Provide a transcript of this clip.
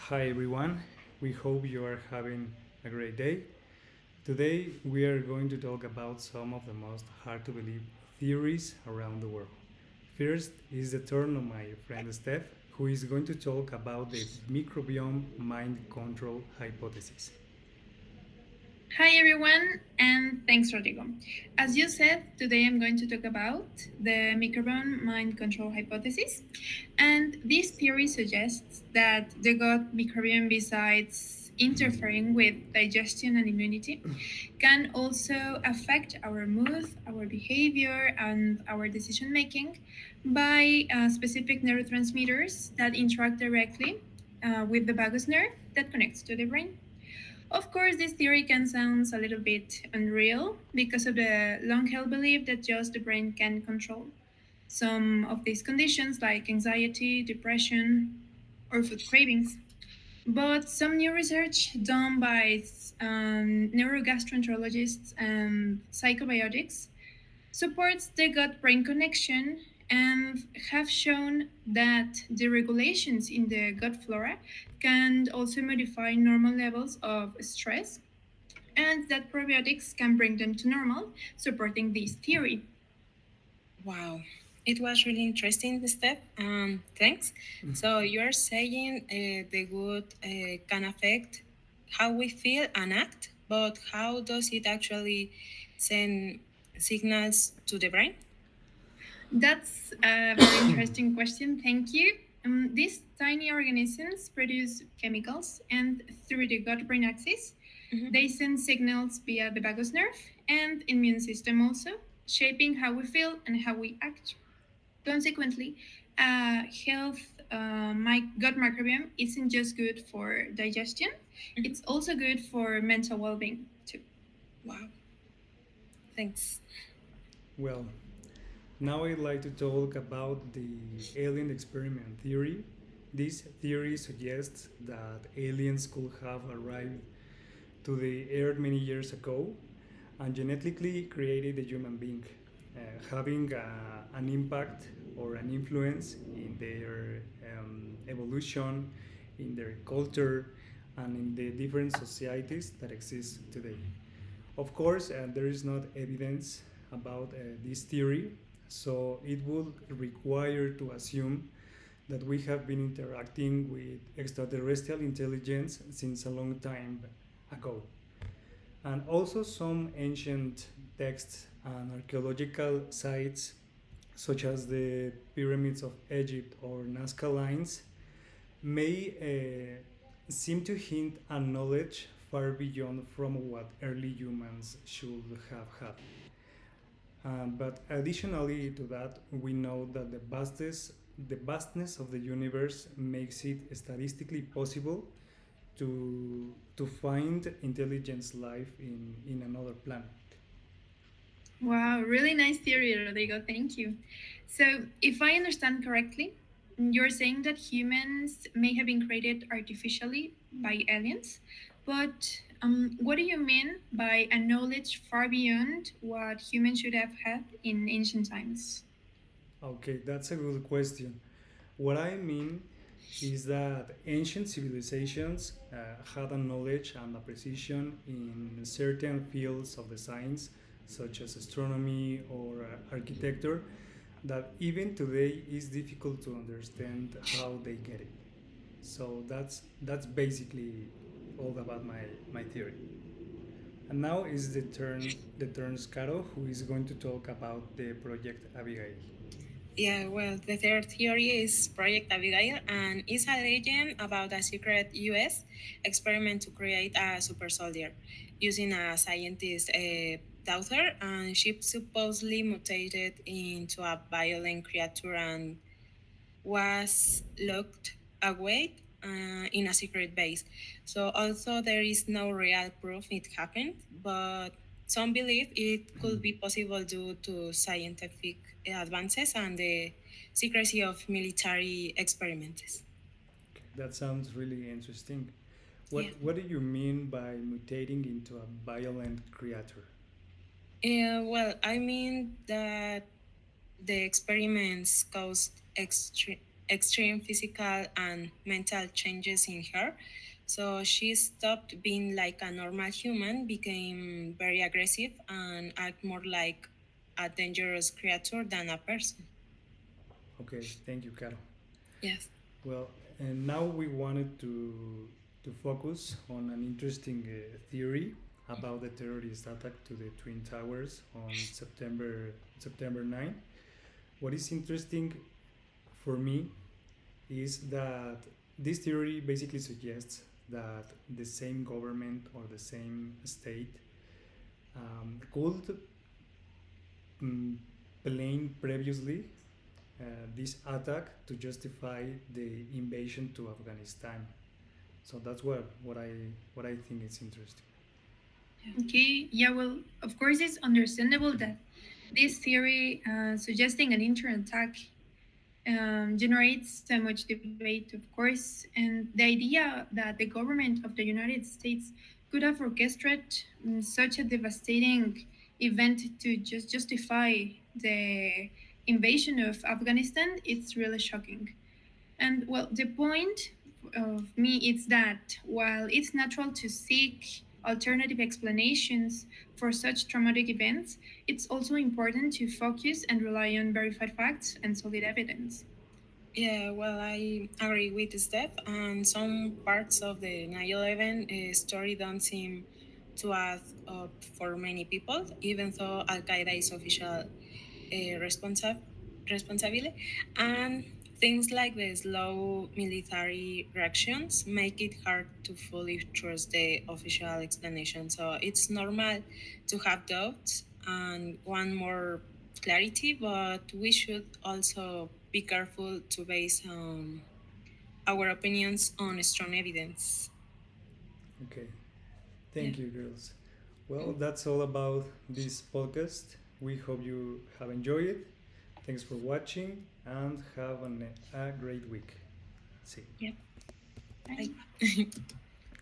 Hi everyone, we hope you are having a great day. Today we are going to talk about some of the most hard to believe theories around the world. First is the turn of my friend Steph, who is going to talk about the microbiome mind control hypothesis. Hi everyone, and thanks Rodrigo. As you said, today I'm going to talk about the microbiome mind control hypothesis. And this theory suggests that the gut microbiome, besides interfering with digestion and immunity, can also affect our mood, our behavior, and our decision making by specific neurotransmitters that interact directly with the vagus nerve that connects to the brain. Of course, this theory can sound a little bit unreal because of the long held belief that just the brain can control some of these conditions like anxiety, depression, or food cravings. But some new research done by neurogastroenterologists and psychobiotics supports the gut brain connection and have shown that the regulations in the gut flora can also modify normal levels of stress and that probiotics can bring them to normal, supporting this theory. Wow, it was really interesting, Steph. Thanks. So you are saying the good can affect how we feel and act, but how does it actually send signals to the brain? That's a very interesting question. Thank you. These tiny organisms produce chemicals, and through the gut brain axis, Mhm. they send signals via the vagus nerve and immune system also, shaping how we feel and how we act. Consequently, health gut microbiome isn't just good for digestion, Mhm. it's also good for mental well being too. Wow, thanks. Well, now I'd like to talk about the alien experiment theory. This theory suggests that aliens could have arrived to the Earth many years ago and genetically created a human being, having an impact or an influence in their evolution, in their culture, and in the different societies that exist today. Of course, there is not evidence about this theory, so it would require to assume that we have been interacting with extraterrestrial intelligence since a long time ago. And also, some ancient texts and archaeological sites, such as the pyramids of Egypt or Nazca lines, may seem to hint at knowledge far beyond from what early humans should have had. But additionally to that, we know that the vastness of the universe makes it statistically possible to find intelligence life in another planet. Wow, really nice theory, Rodrigo. Thank you. So, if I understand correctly, you're saying that humans may have been created artificially by aliens, but what do you mean by a knowledge far beyond what humans should have had in ancient times? Okay, that's a good question. What I mean is that ancient civilizations had a knowledge and a precision in certain fields of the science, such as astronomy or architecture, that even today is difficult to understand how they get it. So that's basically all about my theory. And now is the turn Scaro, who is going to talk about the project Abigail. Yeah, well, the third theory is Project Abigail, and it's a legend about a secret US experiment to create a super soldier using a scientist daughter, and she supposedly mutated into a violent creature and was locked away in a secret base. So, although there is no real proof it happened, but some believe it could be possible due to scientific advances and the secrecy of military experiments. That sounds really interesting. Yeah. What do you mean by mutating into a violent creature? Well, I mean that the experiments caused extreme. extreme physical and mental changes in her. So she stopped being like a normal human, became very aggressive, and act more like a dangerous creature than a person. Okay, thank you, Caro. Yes. Well, and now we wanted to focus on an interesting theory about the terrorist attack to the Twin Towers on September 9. What is interesting for me is that this theory basically suggests that the same government or the same state could mm, plan previously this attack to justify the invasion to Afghanistan. So that's what I think is interesting. Okay, yeah, well, of course, it's understandable that this theory suggesting an internet attack generates so much debate, of course, and the idea that the government of the United States could have orchestrated such a devastating event to just justify the invasion of Afghanistan, it's really shocking. And well, the point of me is that while it's natural to seek alternative explanations for such traumatic events, it's also important to focus and rely on verified facts and solid evidence. Yeah, well, I agree with Steph. And some parts of the 9/11 story don't seem to add up for many people, even though Al Qaeda is official responsibility. And things like the slow military reactions make it hard to fully trust the official explanation. So it's normal to have doubts and want more clarity, but we should also be careful to base our opinions on strong evidence. Okay, Yeah. thank you, girls. Well, that's all about this podcast. We hope you have enjoyed it. Thanks for watching and have a great week. See you. Yeah. Bye. Bye.